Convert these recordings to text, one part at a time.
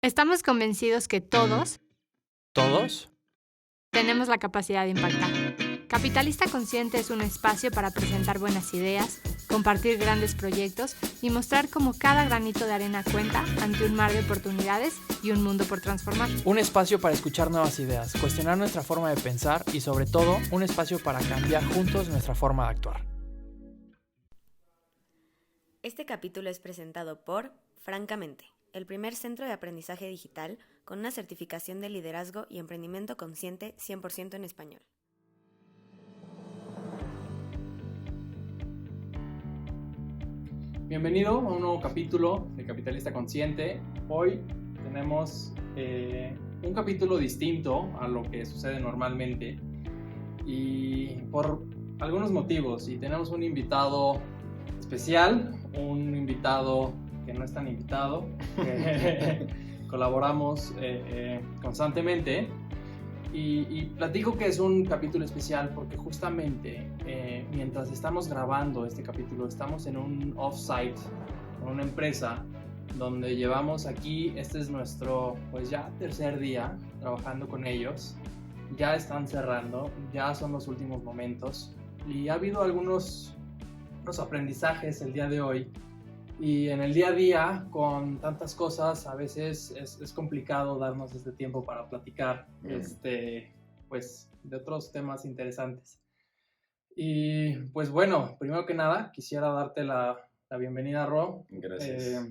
Estamos convencidos que todos ¿Todos? tenemos la capacidad de impactar. Capitalista Consciente es un espacio para presentar buenas ideas, compartir grandes proyectos y mostrar cómo cada granito de arena cuenta ante un mar de oportunidades y un mundo por transformar. Un espacio para escuchar nuevas ideas, cuestionar nuestra forma de pensar y sobre todo un espacio para cambiar juntos nuestra forma de actuar. Este capítulo es presentado por Francamente, el primer centro de aprendizaje digital con una certificación de liderazgo y emprendimiento consciente 100% en español. Bienvenido a un nuevo capítulo de Capitalista Consciente. Hoy tenemos un capítulo distinto a lo que sucede normalmente y por algunos motivos. Y tenemos un invitado especial, un invitado que no es tan invitado, que colaboramos constantemente. Y platico que es un capítulo especial porque justamente mientras estamos grabando este capítulo estamos en un off-site con una empresa donde llevamos aquí, este es nuestro pues ya tercer día trabajando con ellos, ya están cerrando, ya son los últimos momentos y ha habido algunos aprendizajes el día de hoy. Y en el día a día, con tantas cosas, a veces es complicado darnos este tiempo para platicar pues, de otros temas interesantes. Y pues bueno, primero que nada, quisiera darte la bienvenida, Ro. Gracias.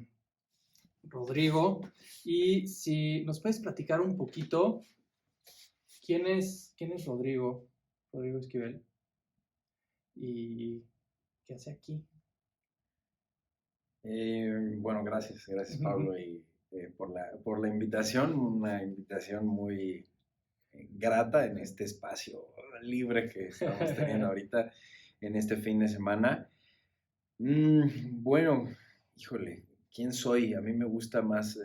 Rodrigo. Y si nos puedes platicar un poquito, ¿quién es Rodrigo? Rodrigo Esquivel. ¿Y qué hace aquí? Bueno, gracias Pablo y por la invitación, una invitación muy grata en este espacio libre que estamos teniendo ahorita en este fin de semana. Bueno, híjole, ¿quién soy? A mí me gusta más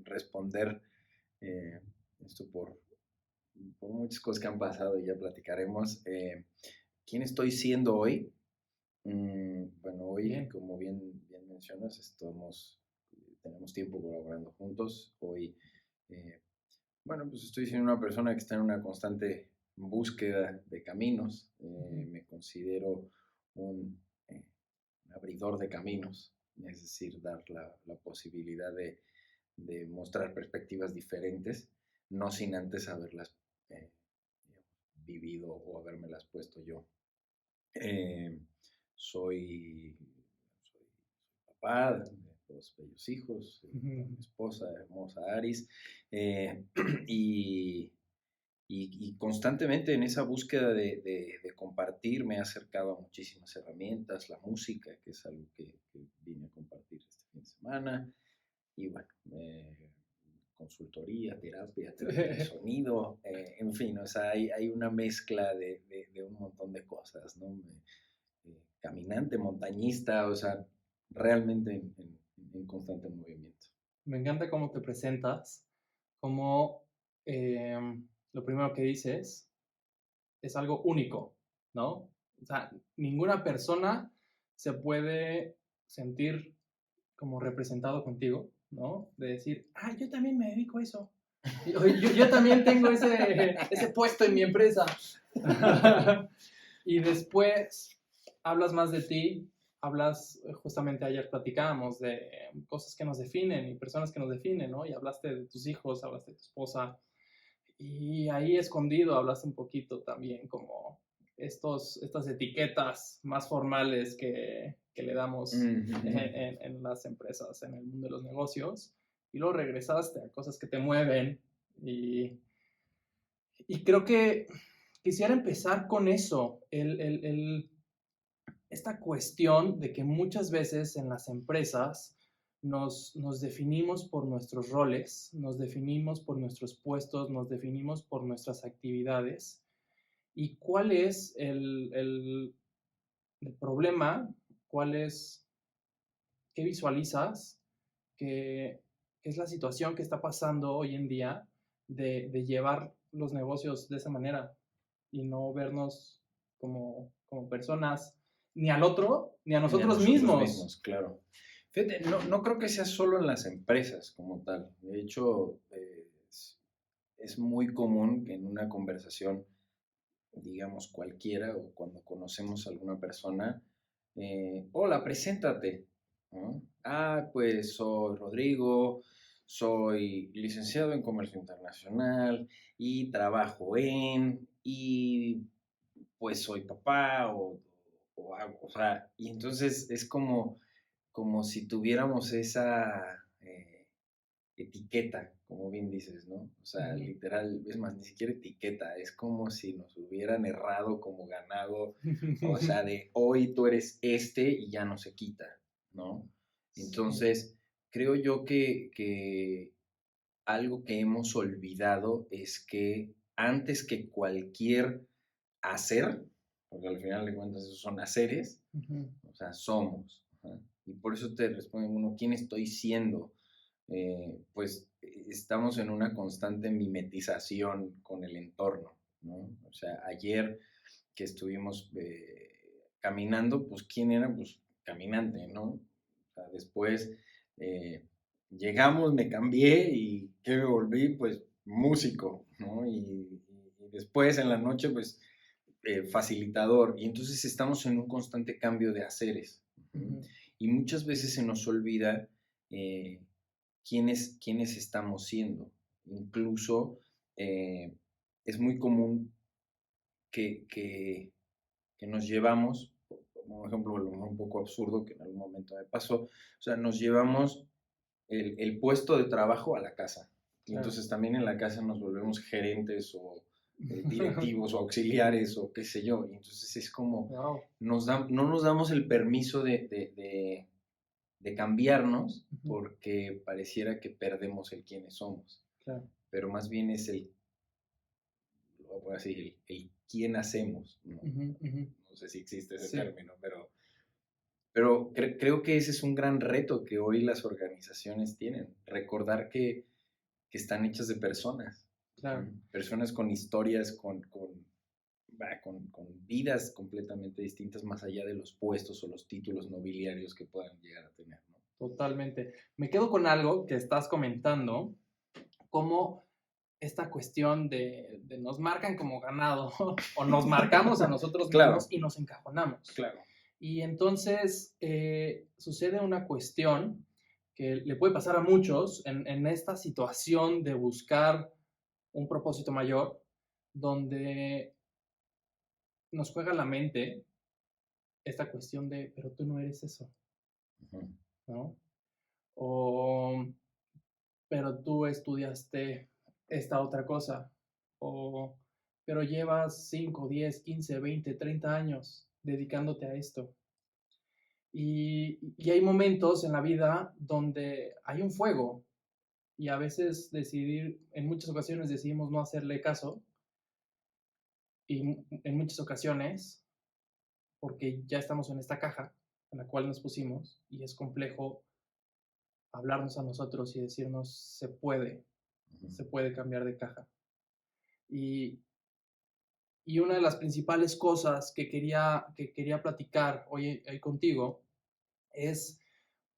responder esto por muchas cosas que han pasado y ya platicaremos. ¿Quién estoy siendo hoy? Bueno, hoy, como bien mencionas, tenemos tiempo colaborando juntos. Hoy, pues estoy siendo una persona que está en una constante búsqueda de caminos. Me considero un abridor de caminos, es decir, dar la posibilidad de mostrar perspectivas diferentes, no sin antes haberlas vivido o habérmelas puesto yo. Soy papá de dos bellos hijos, mi esposa hermosa Aris, y constantemente en esa búsqueda de compartir me he acercado a muchísimas herramientas, la música, que es algo que vine a compartir este fin de semana, y bueno, consultoría, terapia de sonido, en fin, o sea, hay una mezcla de un montón de cosas, ¿no? Caminante, montañista, o sea, realmente en constante movimiento. Me encanta cómo te presentas, cómo lo primero que dices es algo único, ¿no? O sea, ninguna persona se puede sentir como representado contigo, ¿no? De decir, yo también me dedico a eso. Yo también tengo ese puesto en mi empresa. Y después hablas más de ti, justamente ayer platicábamos de cosas que nos definen y personas que nos definen, ¿no? Y hablaste de tus hijos, hablaste de tu esposa, y ahí escondido hablaste un poquito también como estas etiquetas más formales que le damos en las empresas, en el mundo de los negocios, y luego regresaste a cosas que te mueven, y creo que quisiera empezar con eso, esta cuestión de que muchas veces en las empresas nos definimos por nuestros roles, nos definimos por nuestros puestos, nos definimos por nuestras actividades. ¿Y cuál es el problema? ¿Qué visualizas? ¿Qué es la situación que está pasando hoy en día de llevar los negocios de esa manera y no vernos como personas ni al otro, ni a nosotros mismos? Claro. Fíjate, no creo que sea solo en las empresas como tal. De hecho, es muy común que en una conversación, digamos cualquiera, o cuando conocemos a alguna persona, hola, preséntate, ¿no? Ah, pues soy Rodrigo, soy licenciado en Comercio Internacional y trabajo y pues soy papá o hago, o sea, y entonces es como si tuviéramos esa etiqueta, como bien dices, ¿no? O sea, Ujú. literal, es más, ni siquiera etiqueta, es como si nos hubieran errado como ganado, o sea, de hoy tú eres este y ya no se quita, ¿no? Sí. Entonces, creo yo que algo que hemos olvidado es que antes que cualquier hacer, porque al final de cuentas esos son haceres, Ujú. o sea, somos. Ajá. Y por eso te responde uno, ¿quién estoy siendo? Pues estamos en una constante mimetización con el entorno, ¿no? O sea, ayer que estuvimos caminando, pues ¿quién era? Pues caminante, ¿no? O sea, después llegamos, me cambié y ¿qué me volví? Pues músico, ¿no? Y después en la noche, pues facilitador. Y entonces estamos en un constante cambio de haceres. ¿Sí? Ujú. Y muchas veces se nos olvida eh, quiénes estamos siendo. Incluso es muy común que nos llevamos, como ejemplo, a lo mejor un poco absurdo que en algún momento me pasó, o sea, nos llevamos el puesto de trabajo a la casa. Y Claro. entonces también en la casa nos volvemos gerentes o directivos o auxiliares o qué sé yo. Y entonces es como, Wow. no nos damos el permiso de cambiarnos Ujú. porque pareciera que perdemos el quiénes somos. Claro. Pero más bien es voy a decir, el quién hacemos. ¿No? Ujú, ujú. No sé si existe ese Sí. término, pero creo que ese es un gran reto que hoy las organizaciones tienen. Recordar que están hechas de personas. Claro. Personas con historias, con vidas completamente distintas más allá de los puestos o los títulos nobiliarios que puedan llegar a tener, ¿no? Totalmente. Me quedo con algo que estás comentando, como esta cuestión de nos marcan como ganado o nos marcamos a nosotros mismos Claro, y nos encajonamos. claro. Y entonces sucede una cuestión que le puede pasar a muchos en esta situación de buscar un propósito mayor, donde nos juega la mente esta cuestión de, pero tú no eres eso, Uh-huh. ¿no? O, pero tú estudiaste esta otra cosa, o, pero llevas 5, 10, 15, 20, 30 años dedicándote a esto. Y hay momentos en la vida donde hay un fuego y a veces en muchas ocasiones decidimos no hacerle caso y en muchas ocasiones, porque ya estamos en esta caja en la cual nos pusimos y es complejo hablarnos a nosotros y decirnos Uh-huh. se puede cambiar de caja. Y, y una de las principales cosas que quería platicar hoy contigo es,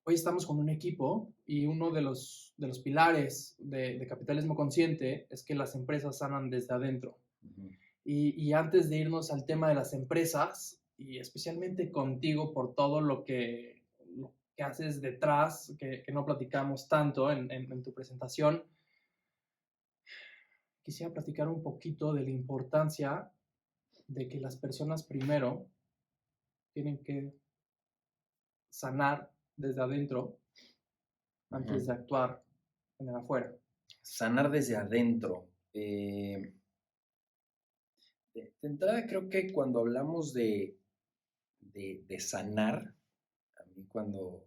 hoy estamos con un equipo y uno de los pilares de capitalismo consciente es que las empresas sanan desde adentro. Uh-huh. Y antes de irnos al tema de las empresas, y especialmente contigo por todo lo que haces detrás, que no platicamos tanto en tu presentación, quisiera platicar un poquito de la importancia de que las personas primero tienen que sanar desde adentro Uh-huh. antes de actuar en el afuera. Sanar desde adentro. De entrada creo que cuando hablamos de sanar, a mí cuando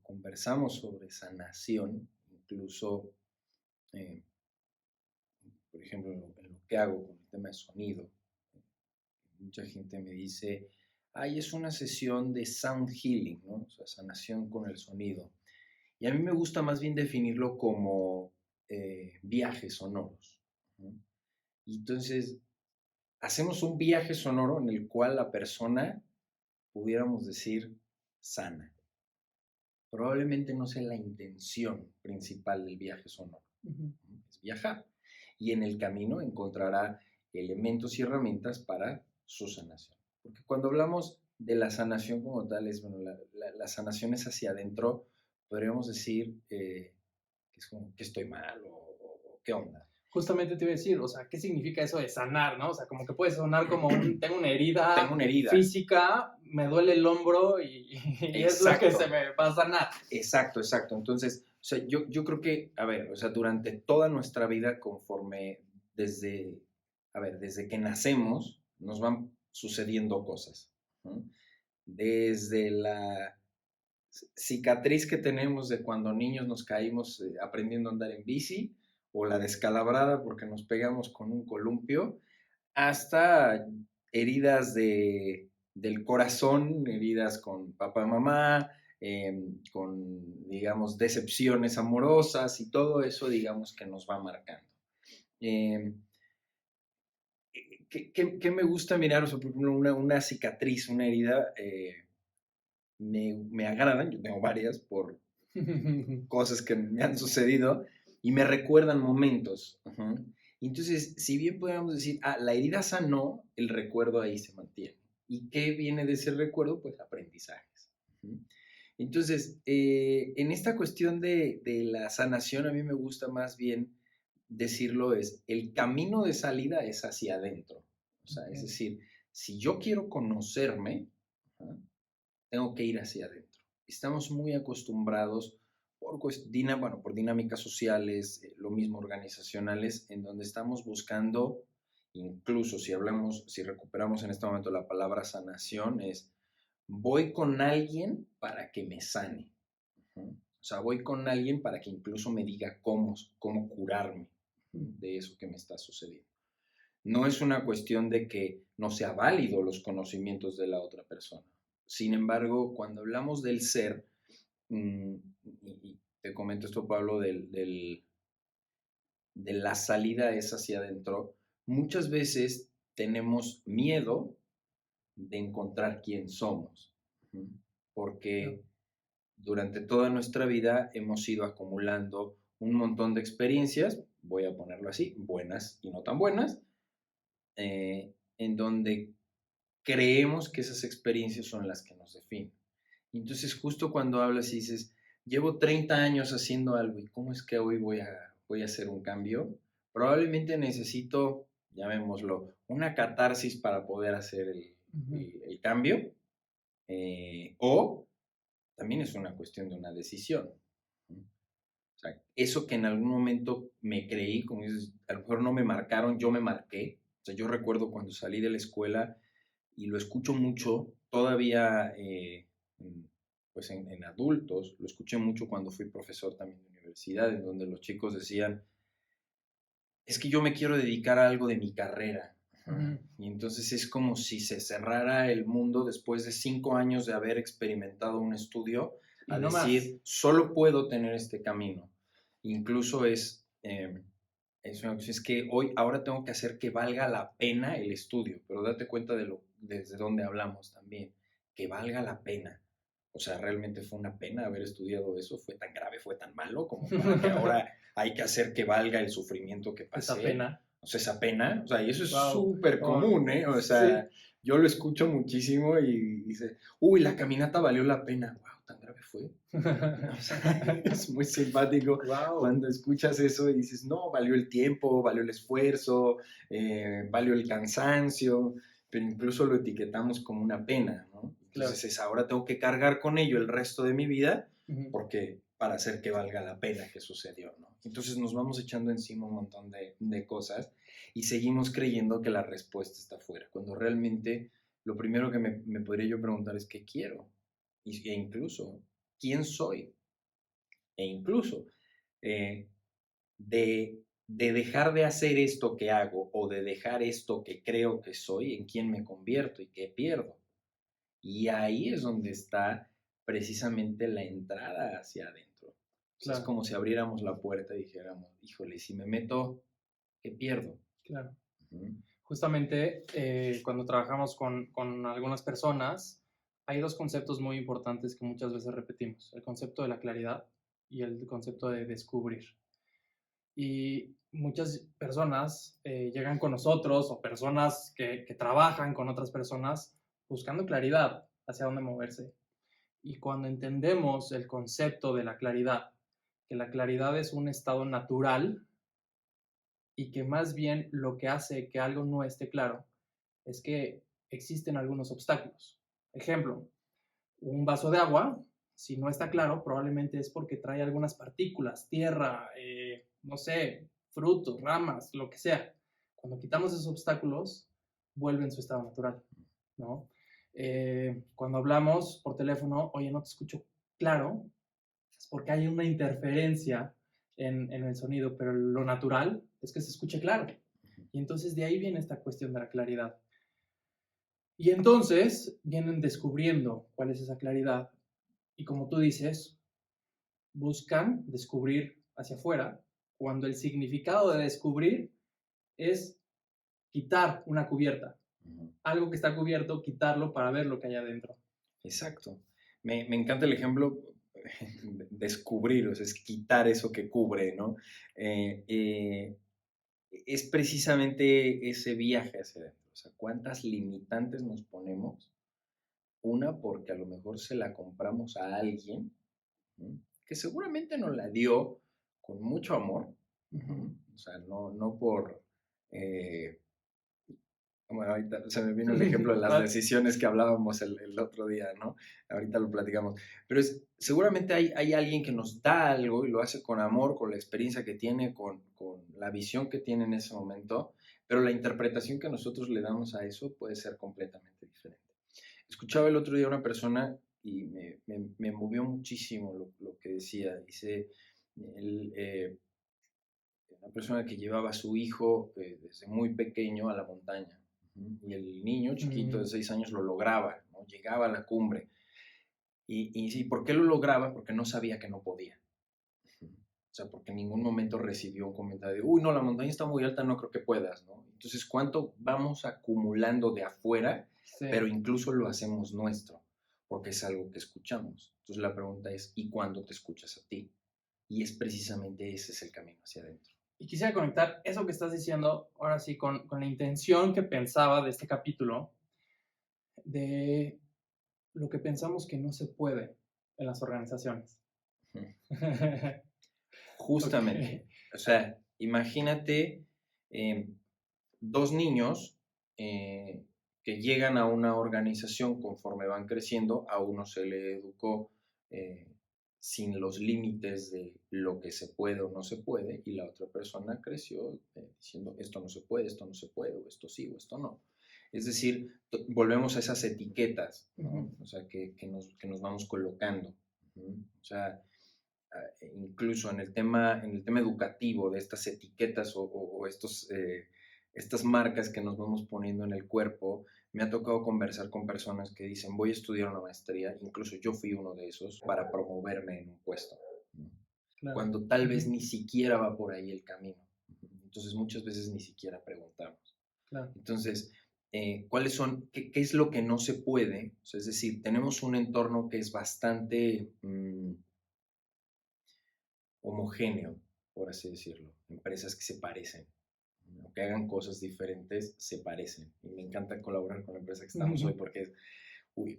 conversamos sobre sanación, incluso, eh, por ejemplo, en lo que hago con el tema de sonido, mucha gente me dice, ay, es una sesión de sound healing, ¿no? O sea, sanación con el sonido. Y a mí me gusta más bien definirlo como viajes sonoros, ¿no? Y entonces, hacemos un viaje sonoro en el cual la persona, pudiéramos decir, sana. probablemente no sea la intención principal del viaje sonoro. Es viajar. Y en el camino encontrará elementos y herramientas para su sanación. Porque cuando hablamos de la sanación como tal, la sanación es hacia adentro, podríamos decir que es como que estoy mal o qué onda. Justamente te iba a decir, o sea, ¿qué significa eso de sanar, no? O sea, como que puede sonar como tengo una herida física, me duele el hombro y es lo que se me va a sanar. Exacto. Entonces, o sea, yo creo que, a ver, o sea, durante toda nuestra vida, desde que nacemos, nos van sucediendo cosas, ¿no? Desde la cicatriz que tenemos de cuando niños nos caímos aprendiendo a andar en bici, o la descalabrada porque nos pegamos con un columpio, hasta heridas del corazón, heridas con papá, mamá, con, digamos, decepciones amorosas y todo eso, digamos, que nos va marcando. ¿Qué me gusta mirar? O sea, por ejemplo, una cicatriz, una herida, me agradan, yo tengo varias por cosas que me han sucedido y me recuerdan momentos. Entonces, si bien podemos decir, la herida sanó, el recuerdo ahí se mantiene. ¿Y qué viene de ese recuerdo? Pues aprendizajes. Entonces, en esta cuestión de la sanación, a mí me gusta más bien decirlo es, el camino de salida es hacia adentro. O sea, es decir, si yo quiero conocerme, tengo que ir hacia adentro. Estamos muy acostumbrados por dinámicas sociales, lo mismo organizacionales, en donde estamos buscando, incluso si recuperamos en este momento la palabra sanación, es voy con alguien para que me sane. O sea, voy con alguien para que incluso me diga cómo curarme de eso que me está sucediendo. No es una cuestión de que no sea válido los conocimientos de la otra persona. Sin embargo, cuando hablamos del ser, y te comento esto, Pablo, de la salida es hacia adentro, muchas veces tenemos miedo de encontrar quién somos, porque durante toda nuestra vida hemos ido acumulando un montón de experiencias, voy a ponerlo así, buenas y no tan buenas, en donde creemos que esas experiencias son las que nos definen. Entonces, justo cuando hablas y dices, llevo 30 años haciendo algo y ¿cómo es que hoy voy a hacer un cambio? Probablemente necesito, llamémoslo, una catarsis para poder hacer el cambio, o también es una cuestión de una decisión. O sea, eso que en algún momento me creí, como dices, a lo mejor no me marcaron, yo me marqué. O sea, yo recuerdo cuando salí de la escuela y lo escucho mucho todavía, pues en adultos, lo escuché mucho cuando fui profesor también de universidad, en donde los chicos decían, es que yo me quiero dedicar a algo de mi carrera. Y entonces es como si se cerrara el mundo después de 5 años de haber experimentado un estudio, a no decir, más. Solo puedo tener este camino. Incluso es que ahora tengo que hacer que valga la pena el estudio, pero date cuenta desde dónde hablamos también, que valga la pena. O sea, realmente fue una pena haber estudiado eso, fue tan grave, fue tan malo, como para que ahora hay que hacer que valga el sufrimiento que pasé. Esa pena. O sea, esa pena, o sea, y eso es súper común, ¿eh? O sea, sí. Yo lo escucho muchísimo y dice, la caminata valió la pena. Wow, tan grave fue. O sea, es muy simpático cuando escuchas eso y dices, no, valió el tiempo, valió el esfuerzo, valió el cansancio, pero incluso lo etiquetamos como una pena, ¿no? Entonces ahora tengo que cargar con ello el resto de mi vida porque para hacer que valga la pena que sucedió, ¿no? Entonces nos vamos echando encima un montón de cosas y seguimos creyendo que la respuesta está afuera, cuando realmente lo primero que me podría yo preguntar es ¿qué quiero? E incluso, ¿quién soy? E incluso, de dejar de hacer esto que hago o de dejar esto que creo que soy, ¿en quién me convierto y qué pierdo? Y ahí es donde está precisamente la entrada hacia adentro. Claro. Es como si abriéramos la puerta y dijéramos, híjole, si me meto, ¿qué pierdo? Claro. Justamente cuando trabajamos con algunas personas, hay dos conceptos muy importantes que muchas veces repetimos, el concepto de la claridad y el concepto de descubrir. Y muchas personas llegan con nosotros o personas que trabajan con otras personas buscando claridad hacia dónde moverse. Y cuando entendemos el concepto de la claridad, que la claridad es un estado natural y que más bien lo que hace que algo no esté claro es que existen algunos obstáculos. Ejemplo, un vaso de agua, si no está claro, probablemente es porque trae algunas partículas, tierra, no sé, frutos, ramas, lo que sea. Cuando quitamos esos obstáculos, vuelve en su estado natural, ¿no? Cuando hablamos por teléfono, oye, no te escucho claro, es porque hay una interferencia en el sonido, pero lo natural es que se escuche claro. Y entonces de ahí viene esta cuestión de la claridad. Y entonces vienen descubriendo cuál es esa claridad. Y como tú dices, buscan descubrir hacia afuera, cuando el significado de descubrir es quitar una cubierta. Algo que está cubierto, quitarlo para ver lo que hay adentro. Exacto. Me encanta el ejemplo descubrir, o sea, es quitar eso que cubre, ¿no? Es precisamente ese viaje hacia adentro. O sea, ¿cuántas limitantes nos ponemos? Una, porque a lo mejor se la compramos a alguien, ¿no?, que seguramente nos la dio con mucho amor. O sea, no por... bueno, ahorita se me vino el ejemplo de las decisiones que hablábamos el otro día, ¿no? Ahorita lo platicamos. Pero seguramente hay alguien que nos da algo y lo hace con amor, con la experiencia que tiene, con la visión que tiene en ese momento, pero la interpretación que nosotros le damos a eso puede ser completamente diferente. Escuchaba el otro día a una persona y me movió muchísimo lo que decía. Dice, una persona que llevaba a su hijo desde muy pequeño a la montaña. Y el niño chiquito de 6 años lo lograba, ¿no? Llegaba a la cumbre. Y ¿por qué lo lograba? Porque no sabía que no podía. O sea, porque en ningún momento recibió un comentario de, uy, no, la montaña está muy alta, no creo que puedas, ¿no? Entonces, ¿cuánto vamos acumulando de afuera? Sí. Pero incluso lo hacemos nuestro, porque es algo que escuchamos. Entonces, la pregunta es, ¿y cuándo te escuchas a ti? Y es precisamente ese es el camino hacia adentro. Y quisiera conectar eso que estás diciendo, ahora sí, con la intención que pensaba de este capítulo, de lo que pensamos que no se puede en las organizaciones. Justamente. Okay. O sea, imagínate 2 niños que llegan a una organización conforme van creciendo. A uno se le educó sin los límites de lo que se puede o no se puede, y la otra persona creció diciendo esto no se puede, o esto sí, o esto no. Es decir, volvemos a esas etiquetas, ¿no? O sea, que nos vamos colocando. O sea, incluso en el tema educativo de estas etiquetas o estas marcas que nos vamos poniendo en el cuerpo, me ha tocado conversar con personas que dicen, voy a estudiar una maestría, incluso yo fui uno de esos, para promoverme en un puesto, ¿no? Claro. Cuando tal vez ni siquiera va por ahí el camino. Entonces muchas veces ni siquiera preguntamos. Claro. Entonces, ¿cuáles son, qué es lo que no se puede? O sea, es decir, tenemos un entorno que es bastante homogéneo, por así decirlo. Empresas que se parecen, aunque hagan cosas diferentes, se parecen. Y me encanta colaborar con la empresa que estamos hoy porque es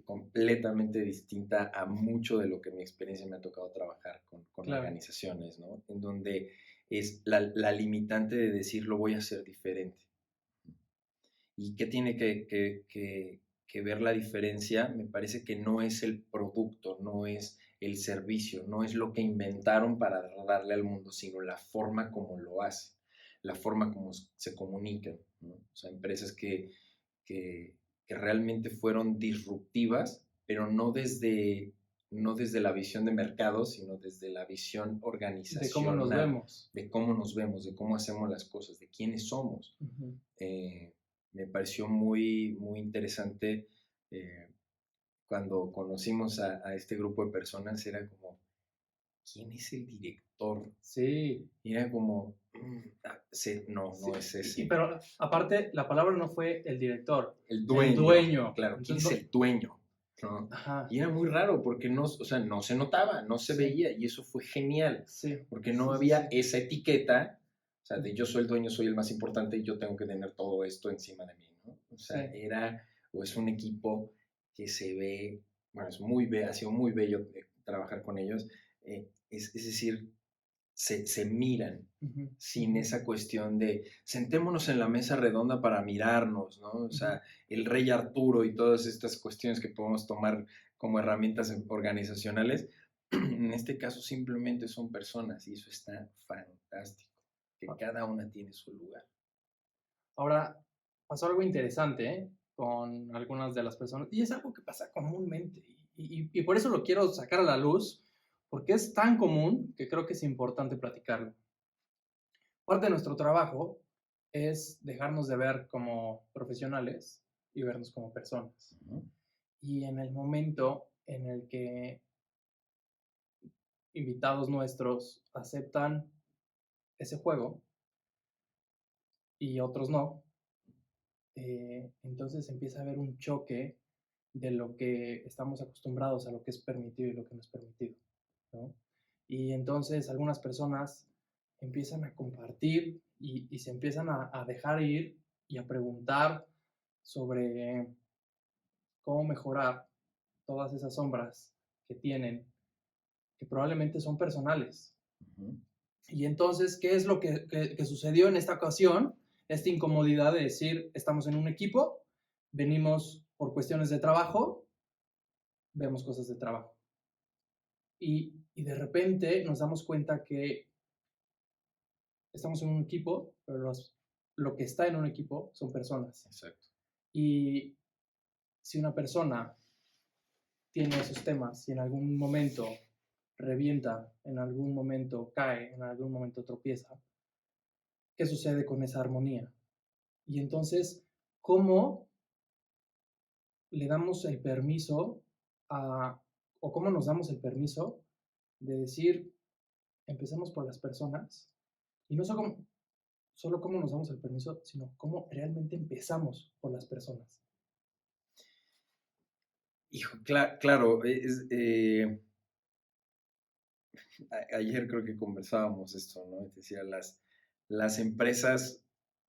completamente distinta a mucho de lo que mi experiencia me ha tocado trabajar con claro. Organizaciones, ¿no? En donde es la limitante de decir lo voy a hacer diferente. ¿Y qué tiene que ver la diferencia? Me parece que no es el producto, no es el servicio, no es lo que inventaron para darle al mundo, sino la forma como lo hace, la forma como se comunican, ¿no? O sea, empresas que realmente fueron disruptivas, pero no desde la visión de mercado, sino desde la visión organizacional. De cómo nos vemos. De cómo nos vemos, de cómo hacemos las cosas, de quiénes somos. Me pareció muy, muy interesante cuando conocimos a este grupo de personas. Era como, ¿quién es el director? Sí. Y era como, no es ese. Pero aparte, la palabra no fue el director. El dueño. Claro, ¿quién es el dueño? ¿no? Ajá. Y era muy raro porque no, o sea, no se notaba, no se Sí. veía, y eso fue genial, Sí. porque no Sí, sí, había sí. esa etiqueta, o sea, de yo soy el dueño, soy el más importante y yo tengo que tener todo esto encima de mí, ¿no? O sea, Sí. es un equipo que se ve, bueno, ha sido muy bello trabajar con ellos, es decir, se miran Ujú, sin ujú, esa cuestión de sentémonos en la mesa redonda para mirarnos, ¿no? O ujú. sea, el rey Arturo y todas estas cuestiones que podemos tomar como herramientas organizacionales, en este caso simplemente son personas y eso está fantástico, que cada una tiene su lugar. Ahora, pasó algo interesante, ¿eh? Con algunas de las personas, y es algo que pasa comúnmente, y por eso lo quiero sacar a la luz, porque es tan común que creo que es importante platicarlo. Parte de nuestro trabajo es dejarnos de ver como profesionales y vernos como personas. ¿No? Y en el momento en el que invitados nuestros aceptan ese juego y otros no, entonces empieza a haber un choque de lo que estamos acostumbrados a lo que es permitido y lo que no es permitido, ¿no? Y entonces algunas personas empiezan a compartir y se empiezan a dejar ir y a preguntar sobre cómo mejorar todas esas sombras que tienen, que probablemente son personales. Uh-huh. Y entonces, ¿qué es lo que sucedió en esta ocasión? Esta incomodidad de decir, estamos en un equipo, venimos por cuestiones de trabajo, vemos cosas de trabajo. Y de repente nos damos cuenta que estamos en un equipo, pero lo que está en un equipo son personas. Exacto. Y si una persona tiene esos temas y en algún momento revienta, en algún momento cae, en algún momento tropieza, ¿qué sucede con esa armonía? Y entonces, ¿cómo le damos el permiso a, o cómo nos damos el permiso de decir, empecemos por las personas, y no solo cómo nos damos el permiso, sino cómo realmente empezamos por las personas? Hijo, claro, ayer creo que conversábamos esto, ¿no? Es decir, las empresas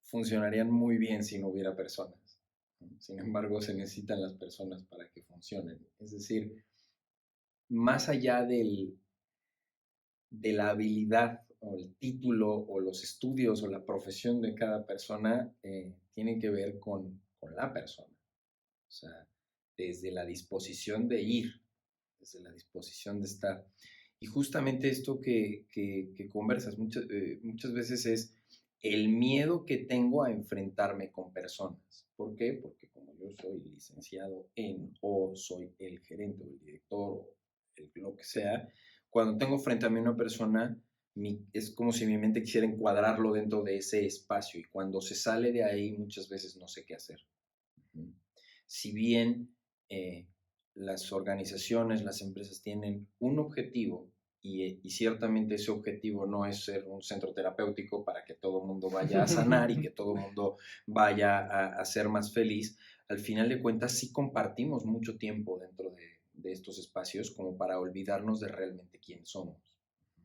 funcionarían muy bien si no hubiera personas, ¿no? Sin embargo, se necesitan las personas para que funcionen. Es decir, más allá de la habilidad o el título o los estudios o la profesión de cada persona, tienen que ver con la persona. O sea, desde la disposición de ir, desde la disposición de estar. Y justamente esto que conversas muchas veces es el miedo que tengo a enfrentarme con personas. ¿Por qué? Porque como yo soy licenciado o soy el gerente o el director o lo que sea, cuando tengo frente a mí una persona, es como si mi mente quisiera encuadrarlo dentro de ese espacio y cuando se sale de ahí muchas veces no sé qué hacer. Si bien las organizaciones, las empresas tienen un objetivo y ciertamente ese objetivo no es ser un centro terapéutico para que todo el mundo vaya a sanar y que todo el mundo vaya a ser más feliz, al final de cuentas sí compartimos mucho tiempo dentro de estos espacios como para olvidarnos de realmente quién somos.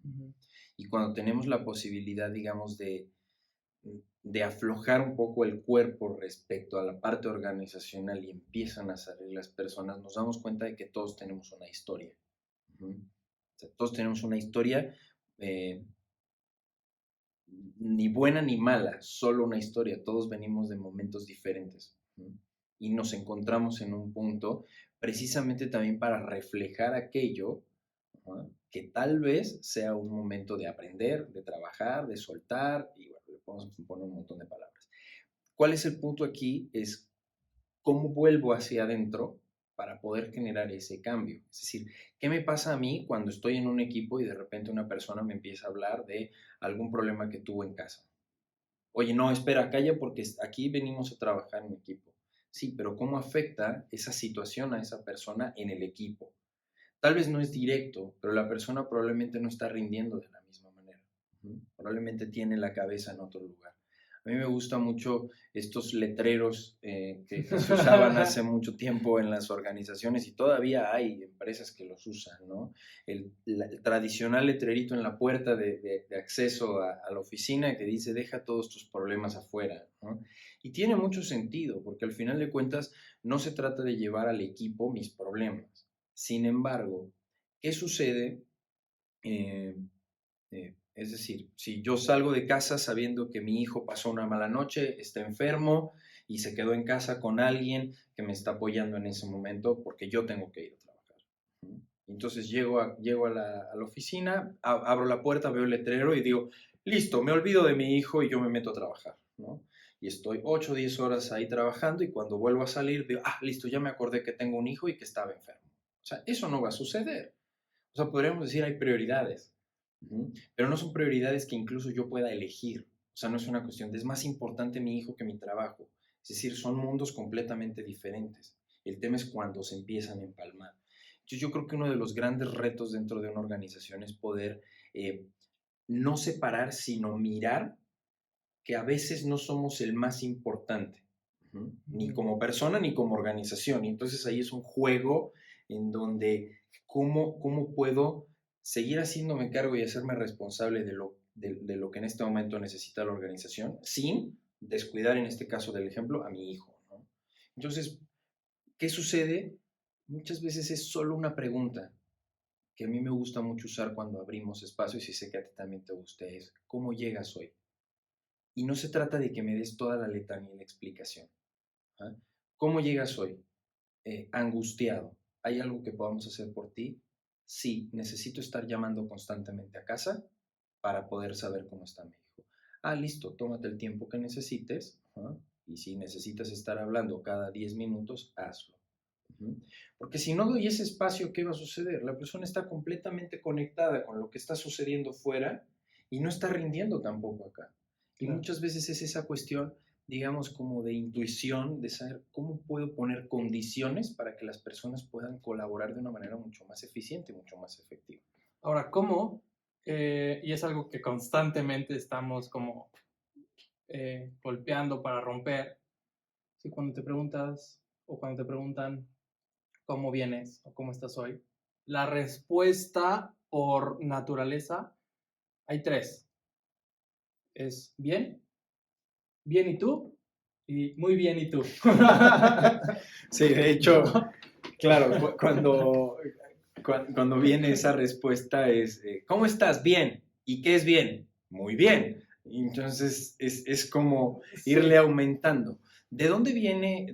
Uh-huh. Y cuando tenemos la posibilidad, digamos, de aflojar un poco el cuerpo respecto a la parte organizacional y empiezan a salir las personas, nos damos cuenta de que todos tenemos una historia. O sea, todos tenemos una historia, ni buena ni mala, solo una historia. Todos venimos de momentos diferentes. Y nos encontramos en un punto precisamente también para reflejar aquello que tal vez sea un momento de aprender, de trabajar, de soltar, y bueno, le podemos poner un montón de palabras. ¿Cuál es el punto aquí? Es cómo vuelvo hacia adentro para poder generar ese cambio. Es decir, ¿qué me pasa a mí cuando estoy en un equipo y de repente una persona me empieza a hablar de algún problema que tuvo en casa? Oye, no, espera, calla porque aquí venimos a trabajar en equipo. Sí, pero ¿cómo afecta esa situación a esa persona en el equipo? Tal vez no es directo, pero la persona probablemente no está rindiendo de la misma manera. Probablemente tiene la cabeza en otro lugar. A mí me gustan mucho estos letreros que se usaban hace mucho tiempo en las organizaciones y todavía hay empresas que los usan, ¿no? El tradicional letrerito en la puerta de acceso a la oficina que dice, deja todos tus problemas afuera, ¿no? Y tiene mucho sentido, porque al final de cuentas no se trata de llevar al equipo mis problemas. Sin embargo, ¿qué sucede? Es decir, si yo salgo de casa sabiendo que mi hijo pasó una mala noche, está enfermo y se quedó en casa con alguien que me está apoyando en ese momento porque yo tengo que ir a trabajar. Entonces llego a la oficina, abro la puerta, veo el letrero y digo, listo, me olvido de mi hijo y yo me meto a trabajar, ¿no? Y estoy 8 o 10 horas ahí trabajando y cuando vuelvo a salir digo, listo, ya me acordé que tengo un hijo y que estaba enfermo. O sea, eso no va a suceder. O sea, podríamos decir, hay prioridades. Pero no son prioridades que incluso yo pueda elegir. O sea, no es una cuestión de es más importante mi hijo que mi trabajo. Es decir, son mundos completamente diferentes. El tema es cuando se empiezan a empalmar. Entonces, yo creo que uno de los grandes retos dentro de una organización es poder no separar, sino mirar que a veces no somos el más importante, ni como persona ni como organización. Y entonces ahí es un juego en donde cómo puedo seguir haciéndome cargo y hacerme responsable de lo que en este momento necesita la organización, sin descuidar, en este caso del ejemplo, a mi hijo, ¿no? Entonces, ¿qué sucede? Muchas veces es solo una pregunta que a mí me gusta mucho usar cuando abrimos espacios y sé que a ti también te gusta, es ¿cómo llegas hoy? Y no se trata de que me des toda la letanía y la explicación. ¿Ah? ¿Cómo llegas hoy? Angustiado. ¿Hay algo que podamos hacer por ti? Sí, necesito estar llamando constantemente a casa para poder saber cómo está mi hijo. Listo, tómate el tiempo que necesites. Y si necesitas estar hablando cada 10 minutos, hazlo. Porque si no doy ese espacio, ¿qué va a suceder? La persona está completamente conectada con lo que está sucediendo fuera y no está rindiendo tampoco acá. Y muchas veces es esa cuestión, digamos, como de intuición, de saber cómo puedo poner condiciones para que las personas puedan colaborar de una manera mucho más eficiente, mucho más efectiva. Ahora, ¿cómo? Y es algo que constantemente estamos como golpeando para romper. Si cuando te preguntas o cuando te preguntan cómo vienes o cómo estás hoy, la respuesta por naturaleza hay 3. Es bien, bien y tú, y muy bien y tú. Sí, de hecho, claro, cuando viene esa respuesta es, ¿cómo estás? Bien. ¿Y qué es bien? Muy bien. Entonces es como irle aumentando. ¿De dónde viene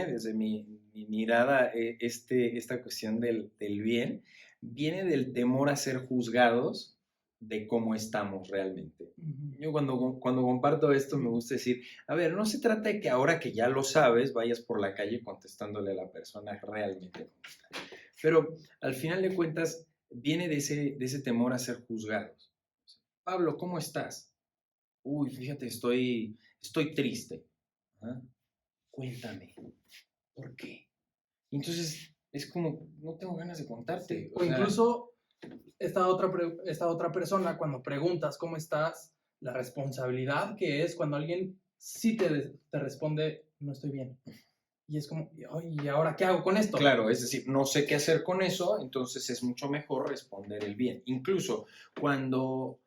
desde mi mirada esta cuestión del bien? Viene del temor a ser juzgados de cómo estamos realmente. Yo cuando comparto esto me gusta decir, a ver, no se trata de que ahora que ya lo sabes, vayas por la calle contestándole a la persona realmente cómo está. Pero al final de cuentas, viene de ese temor a ser juzgados. Pablo, ¿cómo estás? Uy, fíjate, estoy triste. Cuéntame, ¿por qué? Entonces, es como, no tengo ganas de contarte. Sí, o incluso esta otra persona, cuando preguntas cómo estás, la responsabilidad que es cuando alguien sí te responde, no estoy bien. Y es como, ¿y ahora qué hago con esto? Claro, es decir, no sé qué hacer con eso, entonces es mucho mejor responder el bien. Incluso cuando,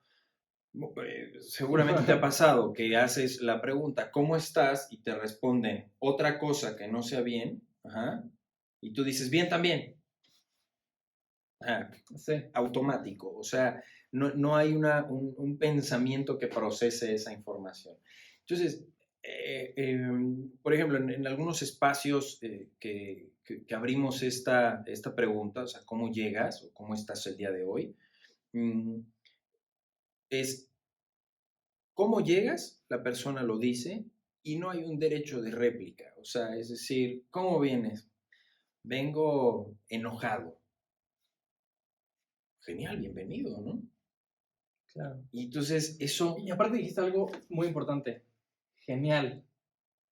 seguramente te ha pasado que haces la pregunta, ¿cómo estás? Y te responden otra cosa que no sea bien, y tú dices, bien también. Sí. Automático, o sea, no hay un pensamiento que procese esa información. Entonces, por ejemplo, en algunos espacios que abrimos esta pregunta, o sea, ¿cómo llegas o cómo estás el día de hoy? Es cómo llegas, la persona lo dice y no hay un derecho de réplica, o sea, es decir, ¿cómo vienes? Vengo enojado. Genial, bienvenido, ¿no? Claro. Y entonces eso... Y aparte dijiste algo muy importante. Genial,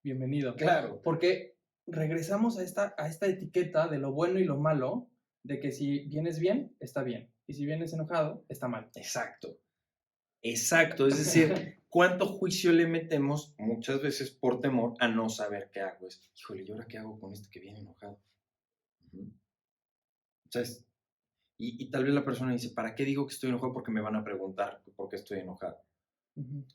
bienvenido. Claro. Porque regresamos a esta etiqueta de lo bueno y lo malo, de que si vienes bien, está bien. Y si vienes enojado, está mal. Exacto. Exacto, es decir, ¿cuánto juicio le metemos muchas veces por temor a no saber qué hago? Es, híjole, ¿y ahora qué hago con este que viene enojado? Ujú. ¿Sabes? Y tal vez la persona dice, ¿para qué digo que estoy enojado? Porque me van a preguntar por qué estoy enojado.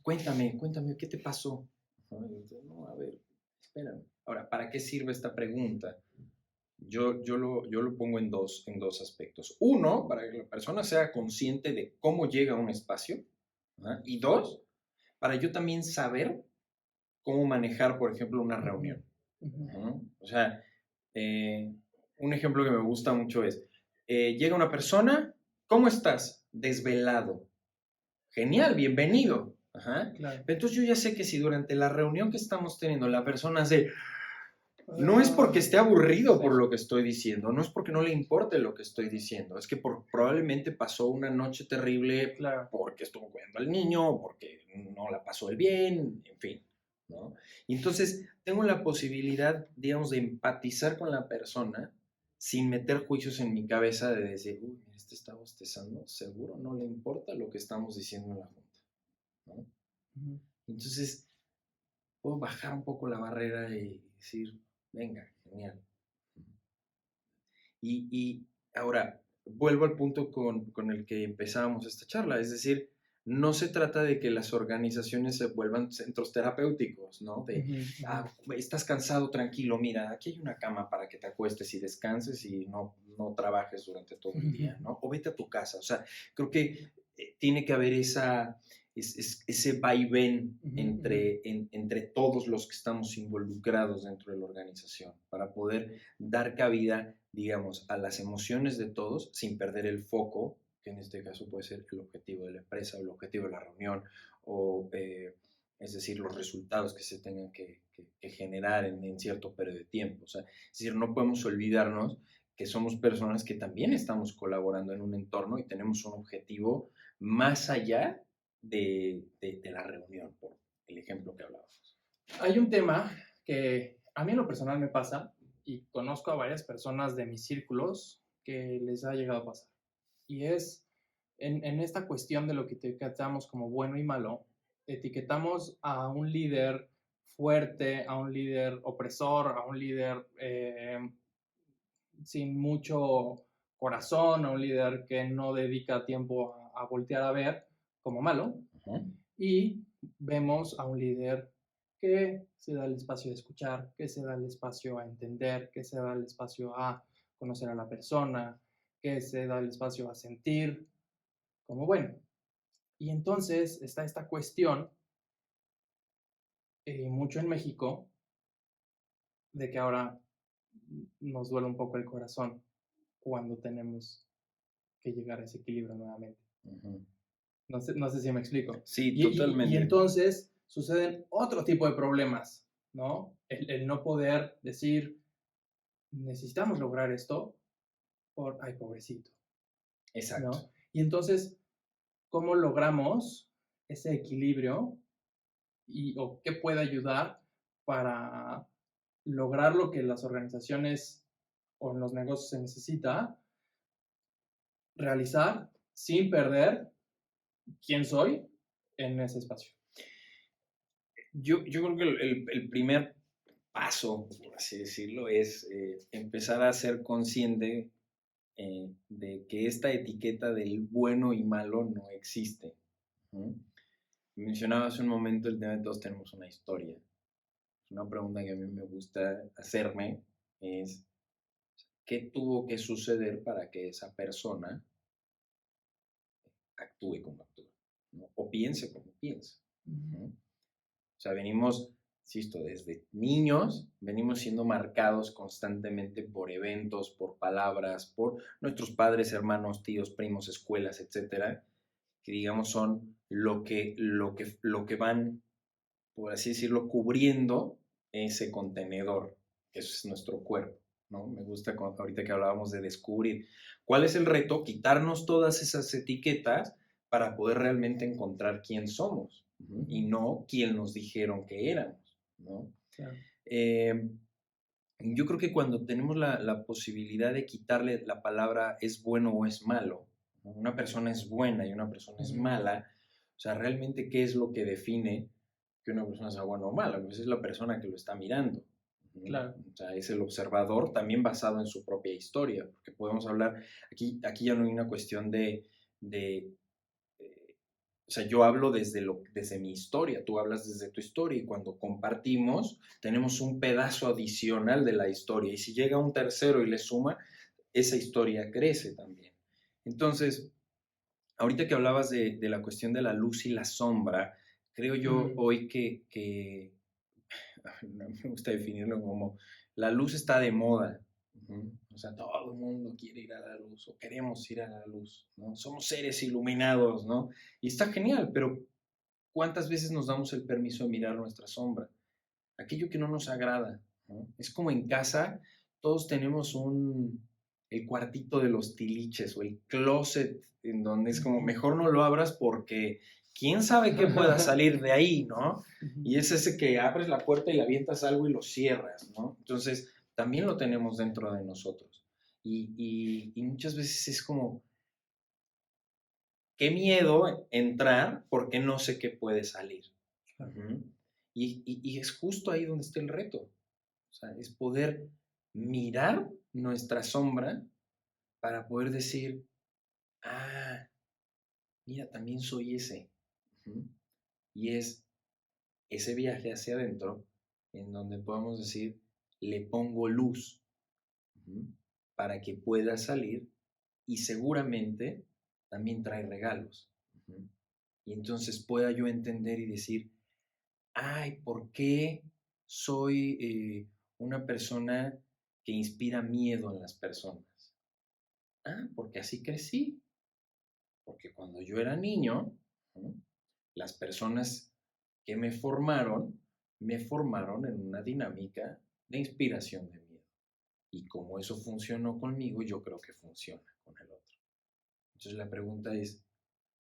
Cuéntame, ¿qué te pasó? No, a ver, espérame. Ahora, ¿para qué sirve esta pregunta? Yo lo pongo en dos aspectos. Uno, para que la persona sea consciente de cómo llega a un espacio. ¿Ah? Y dos, para yo también saber cómo manejar, por ejemplo, una reunión. Uh-huh. O sea, un ejemplo que me gusta mucho es, llega una persona, ¿cómo estás? Desvelado. Genial, bienvenido. Ajá. Claro. Entonces yo ya sé que si durante la reunión que estamos teniendo la persona se... No es porque esté aburrido por lo que estoy diciendo, no es porque no le importe lo que estoy diciendo, es que probablemente pasó una noche terrible, Claro, porque estuvo cuidando al niño, porque no la pasó el bien, en fin, ¿no? Y entonces tengo la posibilidad, digamos, de empatizar con la persona sin meter juicios en mi cabeza de decir, uy, este está bostezando, seguro no le importa lo que estamos diciendo en la junta, ¿no? uh-huh. Entonces puedo bajar un poco la barrera y decir, venga, genial. Y ahora, vuelvo al punto con el que empezábamos esta charla, es decir, no se trata de que las organizaciones se vuelvan centros terapéuticos, ¿no? De, estás cansado, tranquilo, mira, aquí hay una cama para que te acuestes y descanses y no trabajes durante todo el día, ¿no? O vete a tu casa, o sea, creo que tiene que haber ese vaivén entre todos los que estamos involucrados dentro de la organización para poder dar cabida, digamos, a las emociones de todos sin perder el foco, que en este caso puede ser el objetivo de la empresa, o el objetivo de la reunión, o es decir, los resultados que se tengan que generar en cierto periodo de tiempo. O sea, es decir, no podemos olvidarnos que somos personas que también estamos colaborando en un entorno y tenemos un objetivo más allá de la reunión, por el ejemplo que hablábamos. Hay un tema que a mí en lo personal me pasa y conozco a varias personas de mis círculos que les ha llegado a pasar. Y es en esta cuestión de lo que etiquetamos como bueno y malo, etiquetamos a un líder fuerte, a un líder opresor, a un líder sin mucho corazón, a un líder que no dedica tiempo a voltear a ver como malo. Uh-huh. Y vemos a un líder que se da el espacio de escuchar, que se da el espacio a entender, que se da el espacio a conocer a la persona, que se da el espacio a sentir como bueno. Y entonces está esta cuestión, mucho en México, de que ahora nos duele un poco el corazón cuando tenemos que llegar a ese equilibrio nuevamente. Uh-huh. No sé si me explico. Sí, totalmente. Y entonces suceden otro tipo de problemas, ¿no? El no poder decir, necesitamos lograr esto, ay, pobrecito. Exacto. ¿No? Y entonces, ¿cómo logramos ese equilibrio o qué puede ayudar para lograr lo que las organizaciones o en los negocios se necesita realizar sin perder quién soy en ese espacio? Yo creo que el primer paso, por así decirlo, es empezar a ser consciente de que esta etiqueta del bueno y malo no existe. Mencionaba hace un momento el tema de todos tenemos una historia. Una pregunta que a mí me gusta hacerme es, ¿qué tuvo que suceder para que esa persona actúe como actúa, ¿no? O piense como piensa? ¿No? O sea, venimos, insisto, desde niños, venimos siendo marcados constantemente por eventos, por palabras, por nuestros padres, hermanos, tíos, primos, escuelas, etcétera, que digamos son lo que van, por así decirlo, cubriendo ese contenedor, que es nuestro cuerpo, ¿no? Me gusta ahorita que hablábamos de descubrir. ¿Cuál es el reto? Quitarnos todas esas etiquetas para poder realmente encontrar quién somos, ¿no? Y no quién nos dijeron que éramos, ¿no? Claro. Yo creo que cuando tenemos la posibilidad de quitarle la palabra es bueno o es malo, ¿no? Una persona es buena y una persona es mala, O sea, realmente, ¿qué es lo que define que una persona sea buena o mala? Pues es la persona que lo está mirando. Claro. O sea, es el observador también basado en su propia historia, porque podemos hablar, aquí ya no hay una cuestión o sea, yo hablo desde mi historia, tú hablas desde tu historia, y cuando compartimos tenemos un pedazo adicional de la historia, y si llega un tercero y le suma, esa historia crece también. Entonces, ahorita que hablabas de la cuestión de la luz y la sombra, creo yo hoy que me gusta definirlo como la luz está de moda. O sea, todo el mundo quiere ir a la luz o queremos ir a la luz, ¿no? Somos seres iluminados, ¿no? Y está genial, pero ¿cuántas veces nos damos el permiso de mirar nuestra sombra? Aquello que no nos agrada, ¿no? Es como en casa, todos tenemos el cuartito de los tiliches o el closet en donde es como, mejor no lo abras porque quién sabe qué pueda salir de ahí, ¿no? Y es ese que abres la puerta y le avientas algo y lo cierras, ¿no? Entonces, también lo tenemos dentro de nosotros. Y muchas veces es como, qué miedo entrar porque no sé qué puede salir. Y es justo ahí donde está el reto. O sea, es poder mirar nuestra sombra para poder decir, ah, mira, también soy ese. Y es ese viaje hacia adentro en donde podemos decir, le pongo luz para que pueda salir, y seguramente también trae regalos. Y entonces pueda yo entender y decir, ay, ¿por qué soy una persona que inspira miedo en las personas? Ah, porque así crecí. Porque cuando yo era niño, ¿no?, las personas que me formaron en una dinámica de inspiración de miedo. Y como eso funcionó conmigo, yo creo que funciona con el otro. Entonces la pregunta es,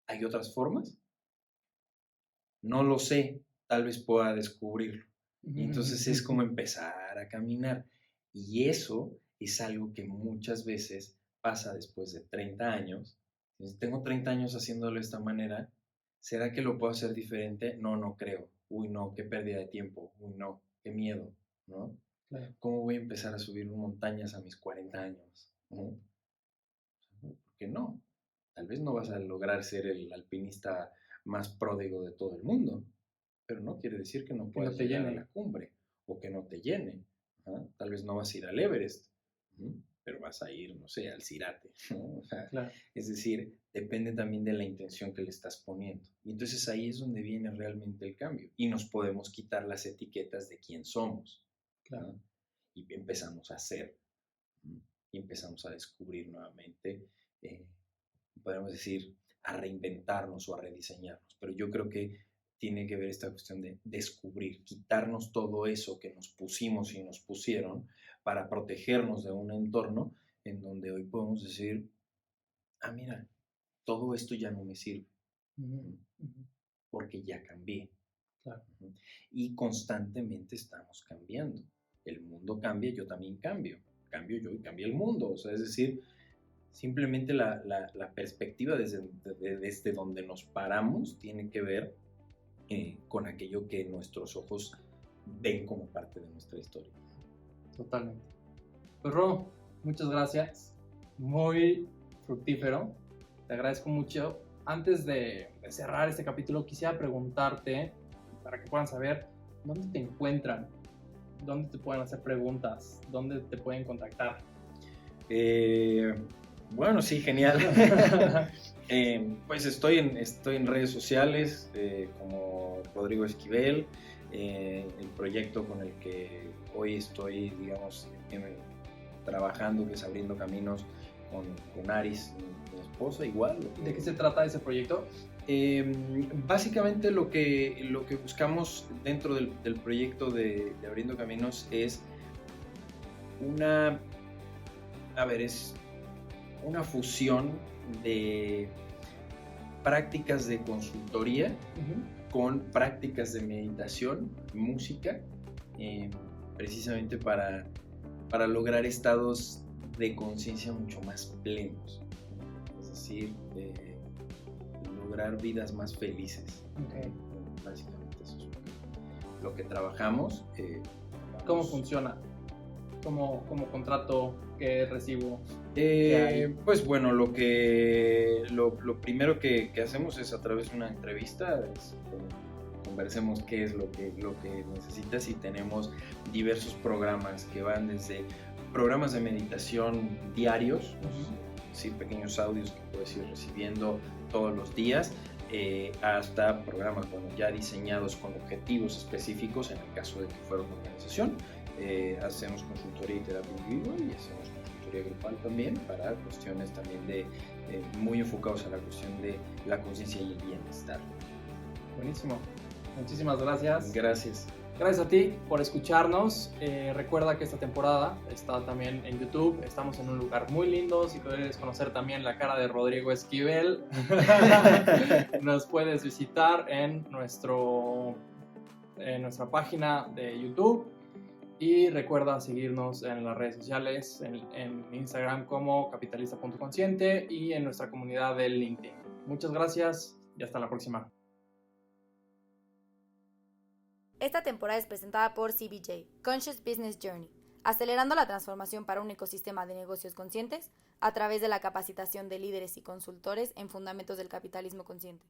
¿hay otras formas? No lo sé, tal vez pueda descubrirlo. Y entonces es como empezar a caminar. Y eso es algo que muchas veces pasa después de 30 años. Si tengo 30 años haciéndolo de esta manera, ¿será que lo puedo hacer diferente? No, no creo. Uy, no, qué pérdida de tiempo. Uy, no, qué miedo, ¿no? Claro. ¿Cómo voy a empezar a subir montañas a mis 40 años? ¿No? ¿Por qué no? Tal vez no vas a lograr ser el alpinista más pródigo de todo el mundo, pero no quiere decir que no puedas llegar a la cumbre o que no te llene. Tal vez no vas a ir al Everest, pero vas a ir, no sé, al Cirate, ¿no? O sea, Claro. Es decir, depende también de la intención que le estás poniendo. Y entonces ahí es donde viene realmente el cambio. Y nos podemos quitar las etiquetas de quién somos. Claro. Y empezamos a ser. Y empezamos a descubrir nuevamente, podemos decir, a reinventarnos o a rediseñarnos. Pero yo creo que tiene que ver esta cuestión de descubrir, quitarnos todo eso que nos pusimos y nos pusieron para protegernos de un entorno en donde hoy podemos decir, ah, mira, todo esto ya no me sirve, porque ya cambié. Claro. Y constantemente estamos cambiando. El mundo cambia, yo también cambio. Cambio yo y cambia el mundo. O sea, es decir, simplemente la perspectiva desde donde nos paramos tiene que ver con aquello que nuestros ojos ven como parte de nuestra historia. Totalmente. Pues Ro, muchas gracias. Muy fructífero. Te agradezco mucho. Antes de cerrar este capítulo, quisiera preguntarte, para que puedan saber, ¿dónde te encuentran? ¿Dónde te pueden hacer preguntas? ¿Dónde te pueden contactar? Bueno, sí, genial. Pues estoy en redes sociales como Rodrigo Esquivel. El proyecto con el que hoy estoy, digamos, trabajando, que es Abriendo Caminos con Aris, mi esposa, igual. ¿De qué se trata ese proyecto? Básicamente lo que buscamos dentro del proyecto de Abriendo Caminos es una fusión de prácticas de consultoría con prácticas de meditación, música, precisamente para lograr estados de conciencia mucho más plenos. Es decir, lograr vidas más felices. Okay. Básicamente eso es lo que trabajamos. ¿Cómo funciona? ¿Cómo contrato? ¿Qué recibo? Pues bueno, lo primero que hacemos es a través de una entrevista, conversemos qué es lo que necesitas, y tenemos diversos programas que van desde programas de meditación diarios, sí, pequeños audios que puedes ir recibiendo todos los días, hasta programas ya diseñados con objetivos específicos en el caso de que fuera una organización. Hacemos consultoría y terapia individual, y hacemos consultoría grupal también para cuestiones también muy enfocados a la cuestión de la conciencia y el bienestar. Buenísimo. Muchísimas gracias. Gracias. Gracias a ti por escucharnos. Recuerda que esta temporada está también en YouTube. Estamos en un lugar muy lindo. Si quieres conocer también la cara de Rodrigo Esquivel, nos puedes visitar en nuestra página de YouTube. Y recuerda seguirnos en las redes sociales, en Instagram como capitalista.consciente y en nuestra comunidad de LinkedIn. Muchas gracias y hasta la próxima. Esta temporada es presentada por CBJ, Conscious Business Journey, acelerando la transformación para un ecosistema de negocios conscientes a través de la capacitación de líderes y consultores en fundamentos del capitalismo consciente.